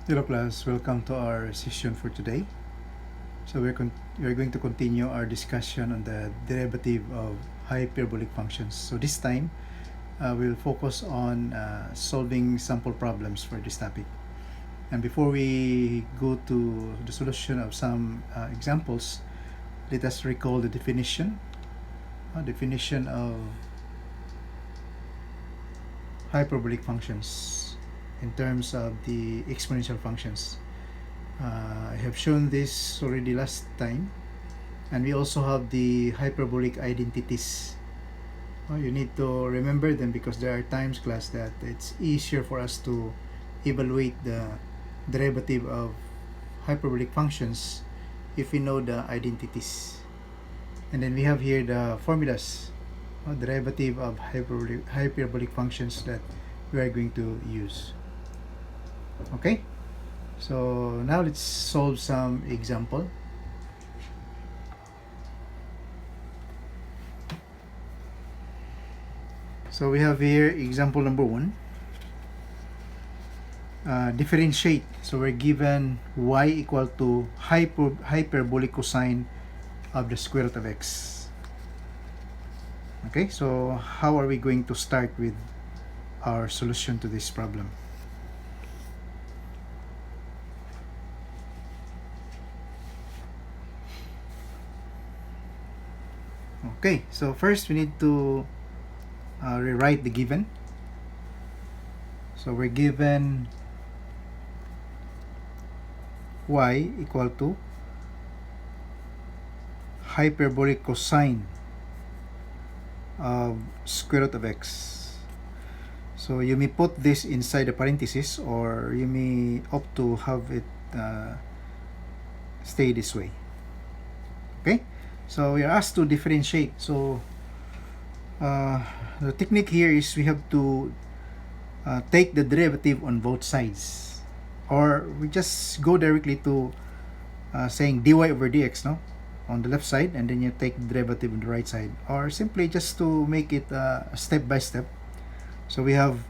Hello class, welcome to our session for today. So we're going to continue our discussion on the derivative of hyperbolic functions. So this time we'll focus on solving sample problems for this topic. And before we go to the solution of some examples, let us recall the definition. Definition of hyperbolic functions in terms of the exponential functions. I have shown this already last time, and we also have the hyperbolic identities. You need to remember them because there are times, class, that it's easier for us to evaluate the derivative of hyperbolic functions if we know the identities. And then we have here the formulas, derivative of hyperbolic functions that we are going to use. Okay, so now let's solve some example. So we have here example number 1. Differentiate. So we're given y equal to hyperbolic cosine of the square root of x. Okay, so how are we going to start with our solution to this problem? Okay, so first we need to rewrite the given. So we're given y equal to hyperbolic cosine of square root of x. So you may put this inside the parenthesis, or you may opt to have it stay this way. Okay, so we are asked to differentiate. So the technique here is we have to take the derivative on both sides, or we just go directly to saying dy over dx, no, on the left side, and then you take the derivative on the right side, or simply just to make it step by step. So we have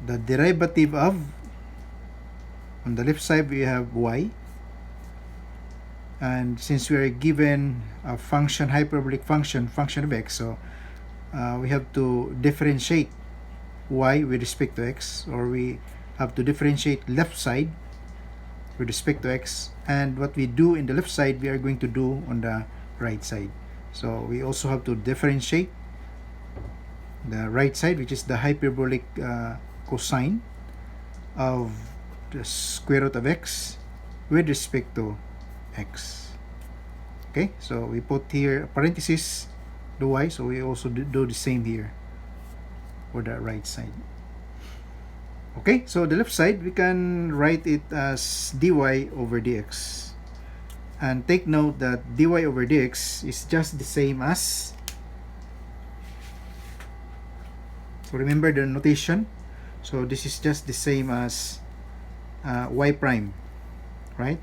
the derivative of, on the left side we have y, and since we are given a function, hyperbolic function of x, so we have to differentiate y with respect to x, or we have to differentiate left side with respect to x, and what we do in the left side we are going to do on the right side. So we also have to differentiate the right side, which is the hyperbolic cosine of the square root of x with respect to x. Okay, so we put here parenthesis the y, so we also do the same here for the right side. Okay, so the left side we can write it as dy over dx, and take note that dy over dx is just the same as, so remember the notation, so this is just the same as y prime, right?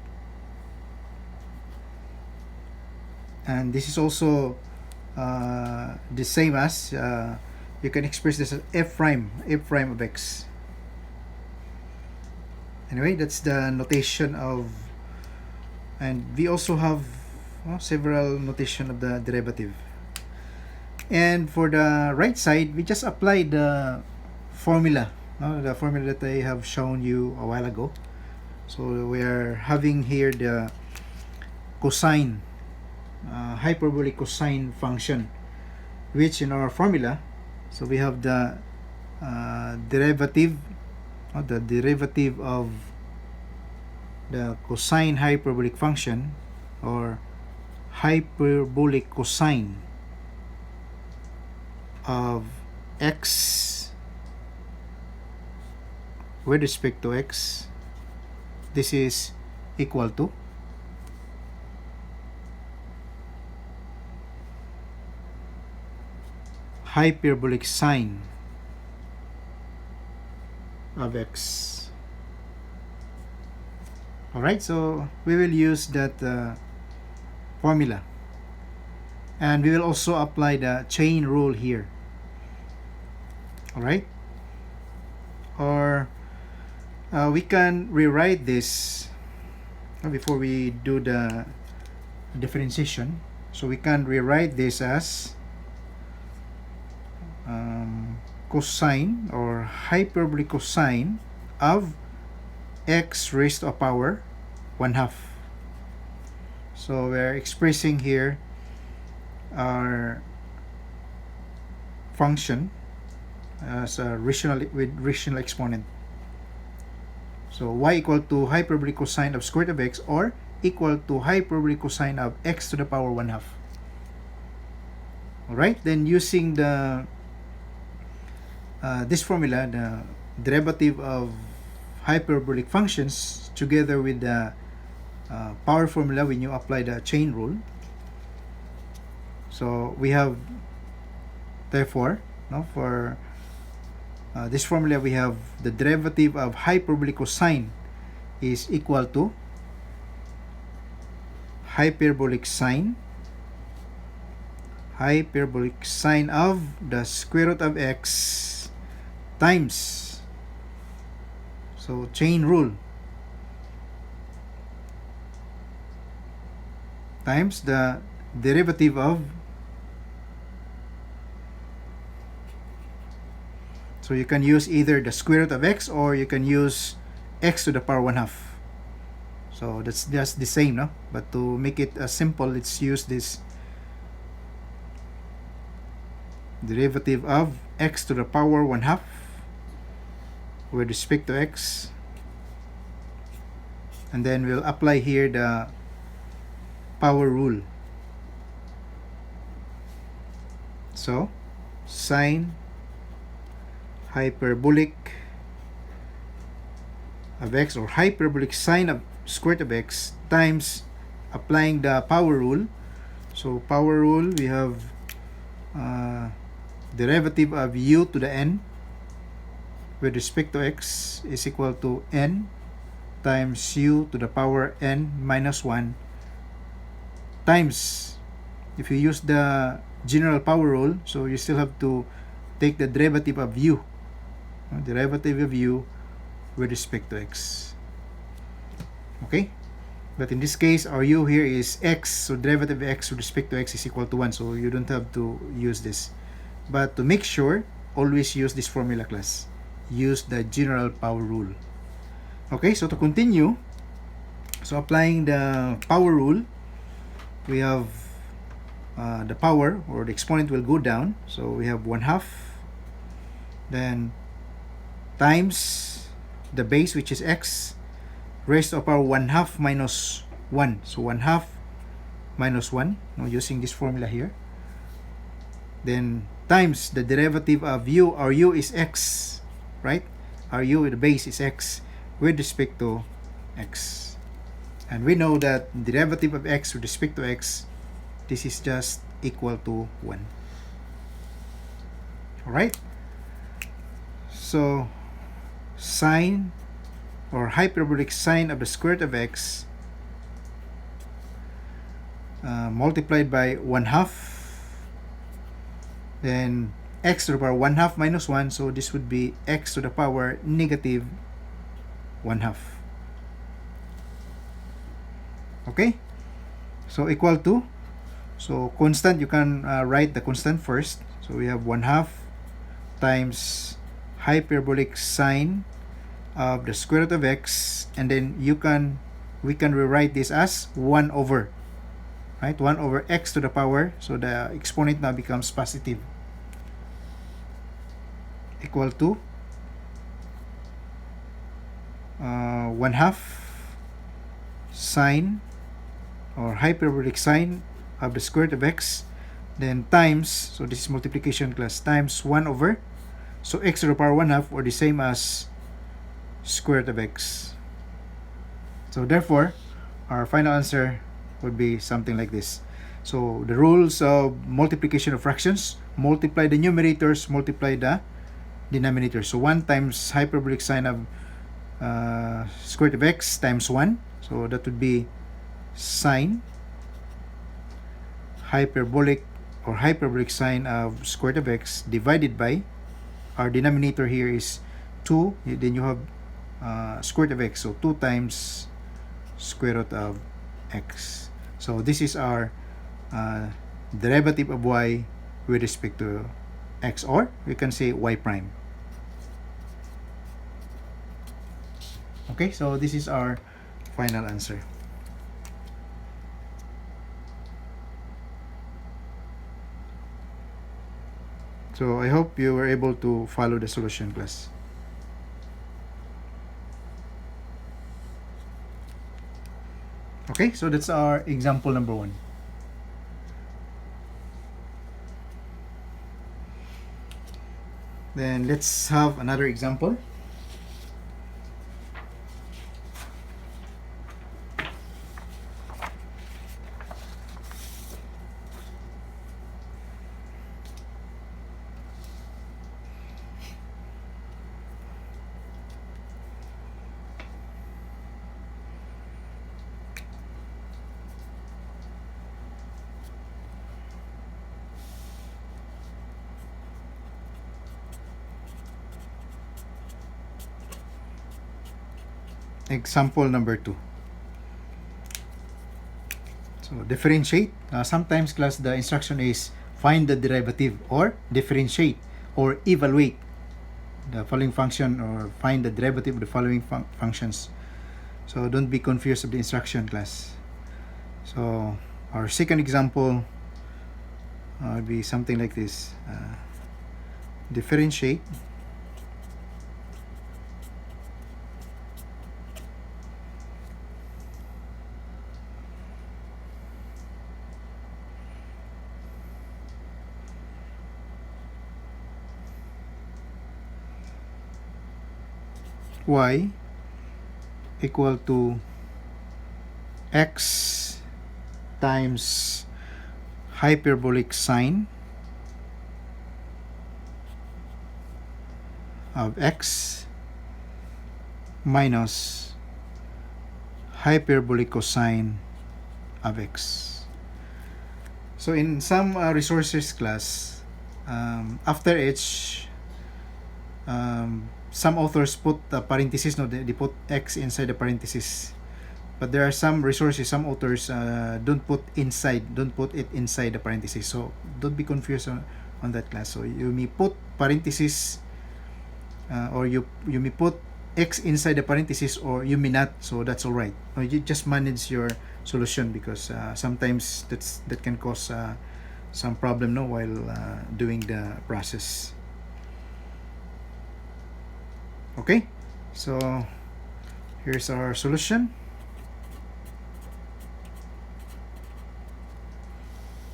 And this is also the same as, you can express this as f prime of x. Anyway, that's the notation of, and we also have several notation of the derivative. And for the right side, we just apply the formula, the formula that I have shown you a while ago. So we are having here the cosine, hyperbolic cosine function, which in our formula, so we have the derivative of the cosine hyperbolic function, or hyperbolic cosine of x with respect to x. This is equal to hyperbolic sine of x. Alright, so we will use that formula, and we will also apply the chain rule here. Alright, or We can rewrite this before we do the differentiation. So we can rewrite this as cosine or hyperbolic cosine of x raised to a power 1/2. So we're expressing here our function as a with rational exponent. So y equal to hyperbolic cosine of square root of x, or equal to hyperbolic cosine of x to the power 1/2. Alright, then using the this formula, the derivative of hyperbolic functions together with the power formula when you apply the chain rule. So we have, therefore, for this formula, we have the derivative of hyperbolic cosine is equal to hyperbolic sine of the square root of x times, so chain rule, times the derivative of, so you can use either the square root of x or you can use x to the power 1/2. So that's just the same, no? But to make it simple, let's use this derivative of x to the power 1/2 with respect to x, and then we'll apply here the power rule. So sine hyperbolic of x, or hyperbolic sine of square root of x, times applying the power rule. So power rule, we have derivative of u to the n with respect to x is equal to n times u to the power n minus 1 times, if you use the general power rule, so you still have to take the derivative of u, with respect to x. Okay, but in this case our u here is x, so derivative of x with respect to x is equal to 1, so you don't have to use this. But to make sure, always use this formula, class. Use the general power rule. Okay, so to continue, so applying the power rule, we have the power, or the exponent, will go down. So we have 1/2, then times the base, which is x, raised to the power 1/2 minus 1. So 1/2 minus 1, using this formula here. Then times the derivative of u. Our u is x, right? Our u, the base, is x with respect to x. And we know that derivative of x with respect to x, this is just equal to 1. Alright? So sine, or hyperbolic sine of the square root of x, multiplied by 1/2, then x to the power 1/2 minus 1, so this would be x to the power negative 1/2. Okay, so equal to, so constant, you can write the constant first. So we have 1/2 times hyperbolic sine of the square root of x, and then we can rewrite this as 1 over, right? 1 over x to the power, so the exponent now becomes positive, equal to 1/2 sine, or hyperbolic sine of the square root of x, then times, so this is multiplication, class, times 1 over, so x to the power 1/2, or the same as square root of x. So therefore our final answer would be something like this. So the rules of multiplication of fractions: multiply the numerators, multiply the denominators. So 1 times hyperbolic sine of square root of x times 1, so that would be sine hyperbolic, or hyperbolic sine of square root of x, divided by, our denominator here is 2, then you have square root of x. So 2 times square root of x. So this is our derivative of y with respect to x, or we can say y prime. Okay, so this is our final answer. So I hope you were able to follow the solution, class. Okay, so that's our example number 1. Then let's have another example. Example number 2. So differentiate. Sometimes, class, the instruction is find the derivative or differentiate or evaluate the following function or find the derivative of the following functions. So don't be confused of the instruction, class. So our second example would be something like this. Differentiate y equal to x times hyperbolic sine of x minus hyperbolic cosine of x. So in some resources, class, after each some authors put parentheses, no, they put x inside the parentheses. But there are some resources, some authors don't put it inside the parentheses. So don't be confused on that, class. So you may put parentheses or you may put x inside the parentheses, or you may not. So that's all right. Or you just manage your solution, because sometimes that can cause some problem, no, while doing the process. Okay, so here's our solution.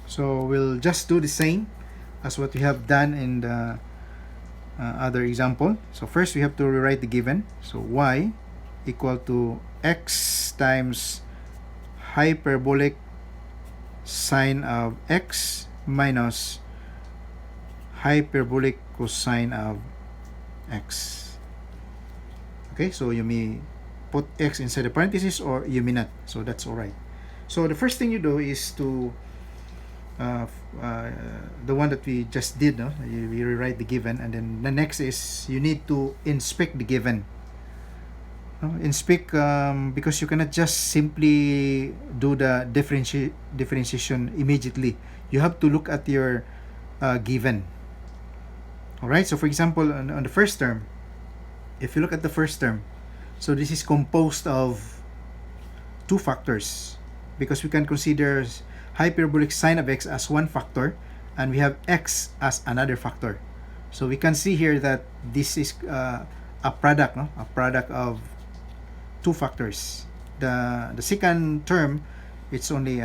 So we'll just do the same as what we have done in the other example. So first we have to rewrite the given. So y equal to x times hyperbolic sine of x minus hyperbolic cosine of x. Okay, so you may put x inside the parentheses, or you may not. So that's all right. So the first thing you do is to the one that we just did, no? You rewrite the given, and then the next is you need to inspect the given. Inspect, because you cannot just simply do the differentiation immediately. You have to look at your given. All right. So for example, on the first term, if you look at the first term, so this is composed of 2 factors, because we can consider hyperbolic sine of x as one factor, and we have x as another factor. So we can see here that this is a product, no? A product of 2 factors. The second term, it's only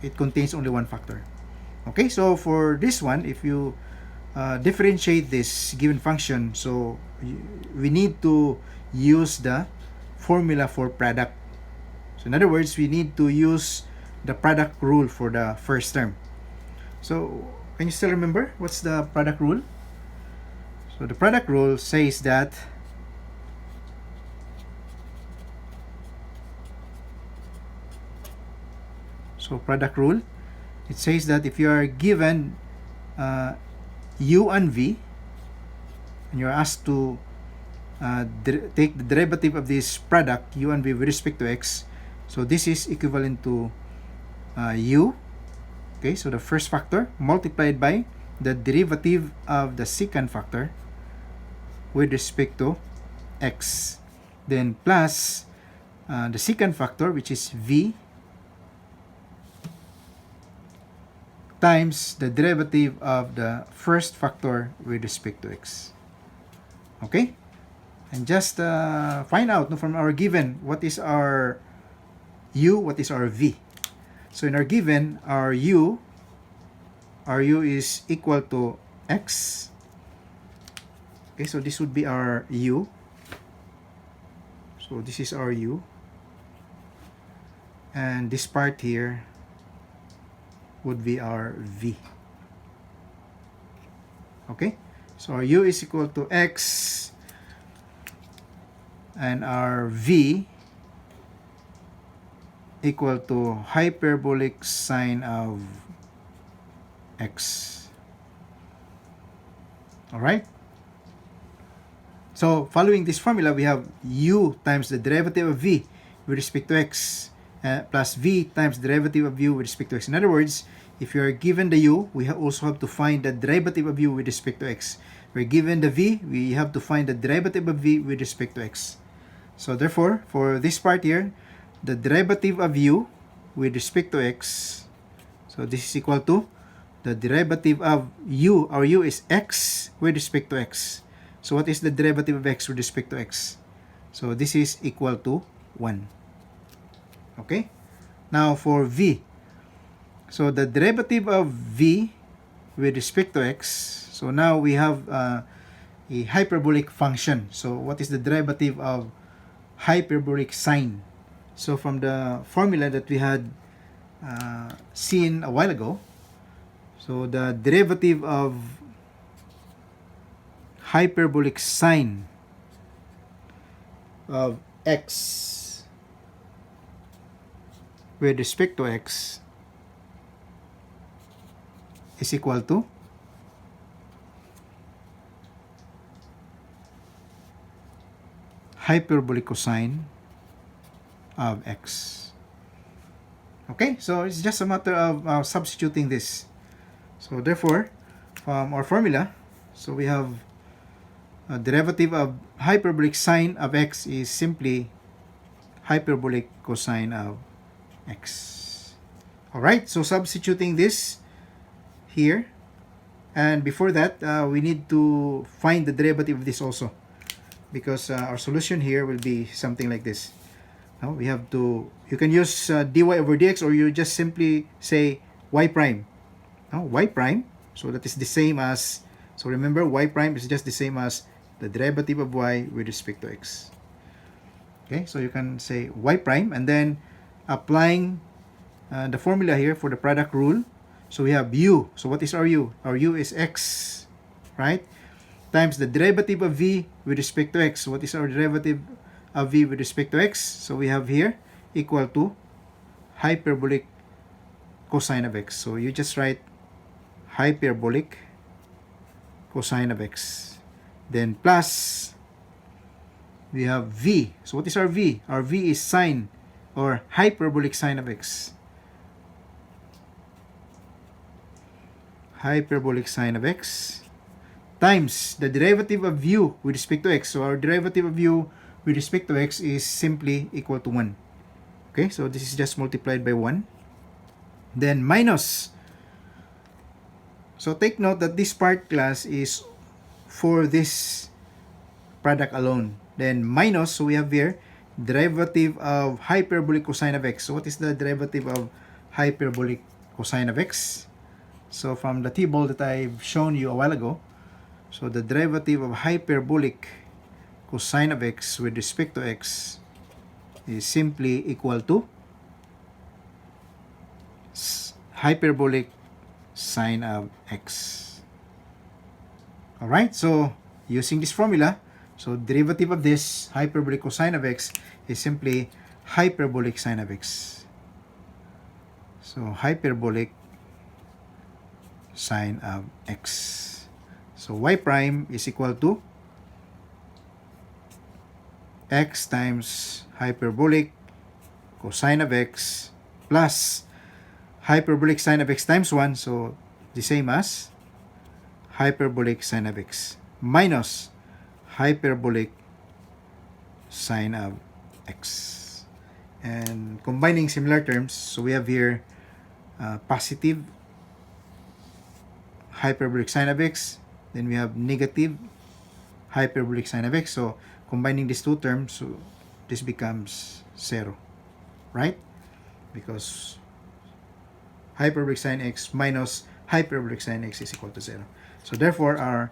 it contains only one factor. Okay, so for this one, if you differentiate this given function, so we need to use the formula for product. So in other words, we need to use the product rule for the first term. So can you still remember what's the product rule? So the product rule says that product rule, it says that if you are given u and v, and you're asked to take the derivative of this product u and v with respect to x. So this is equivalent to u. Okay, so the first factor multiplied by the derivative of the second factor with respect to x, then plus the second factor, which is v, times the derivative of the first factor with respect to x. Okay, and just find out from our given what is our u, what is our v. So in our given, our u is equal to x. Okay, so this would be our u. So this is our u. And this part here would be our v. Okay, so our u is equal to x, and our v equal to hyperbolic sine of x. Alright? So, following this formula, we have u times the derivative of v with respect to x plus v times the derivative of u with respect to x. In other words, if you are given the u, we also have to find the derivative of u with respect to x. We're given the v, we have to find the derivative of v with respect to x. So, therefore, for this part here, the derivative of u with respect to x, so this is equal to the derivative of u. Our u is x with respect to x. So what is the derivative of x with respect to x? So this is equal to 1. Okay? Now for v, so the derivative of v with respect to x, so now we have a hyperbolic function. So what is the derivative of hyperbolic sine? So from the formula that we had seen a while ago, so the derivative of hyperbolic sine of x with respect to x is equal to hyperbolic cosine of x. Okay, so it's just a matter of substituting this. So therefore, from our formula, so we have a derivative of hyperbolic sine of x is simply hyperbolic cosine of x. Alright, so substituting this here, and before that, we need to find the derivative of this also, because our solution here will be something like this. Now we have to, you can use dy over dx, or you just simply say y prime. Now y prime, so that is the same as, so remember y prime is just the same as the derivative of y with respect to x. Okay, so you can say y prime, and then applying the formula here for the product rule. So we have u. So what is our u? Our u is x, right? Times the derivative of v with respect to x. So what is our derivative of v with respect to x? So we have here equal to hyperbolic cosine of x. So you just write hyperbolic cosine of x. Then plus, we have v. So what is our v? Our v is sine or hyperbolic sine of x. Hyperbolic sine of x times the derivative of u with respect to x. So our derivative of u with respect to x is simply equal to 1. Okay, so this is just multiplied by 1. Then minus. So take note that this part, class, is for this product alone. Then minus, so we have here derivative of hyperbolic cosine of x. So what is the derivative of hyperbolic cosine of x? So from the table that I've shown you a while ago, so the derivative of hyperbolic cosine of x with respect to x is simply equal to hyperbolic sine of x. Alright, so using this formula, so derivative of this hyperbolic cosine of x is simply hyperbolic sine of x. So hyperbolic sine of x. So y prime is equal to x times hyperbolic cosine of x plus hyperbolic sine of x times 1, so the same as hyperbolic sine of x minus hyperbolic sine of x. And combining similar terms, so we have here positive hyperbolic sine of x, then we have negative hyperbolic sine of x. So combining these two terms, so this becomes 0, right? Because hyperbolic sine x minus hyperbolic sine x is equal to 0. So therefore, our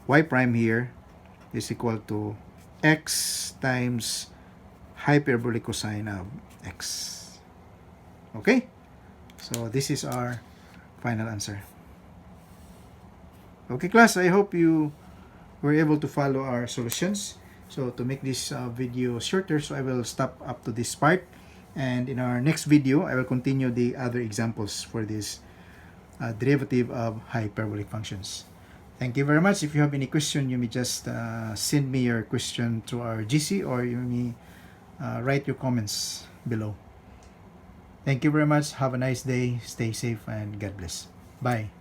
y prime here is equal to x times hyperbolic cosine of x. Okay? So this is our final answer. Okay, class, I hope you were able to follow our solutions. So to make this video shorter, so I will stop up to this part. And in our next video, I will continue the other examples for this derivative of hyperbolic functions. Thank you very much. If you have any question, you may just send me your question to our GC, or you may write your comments below. Thank you very much. Have a nice day. Stay safe and God bless. Bye.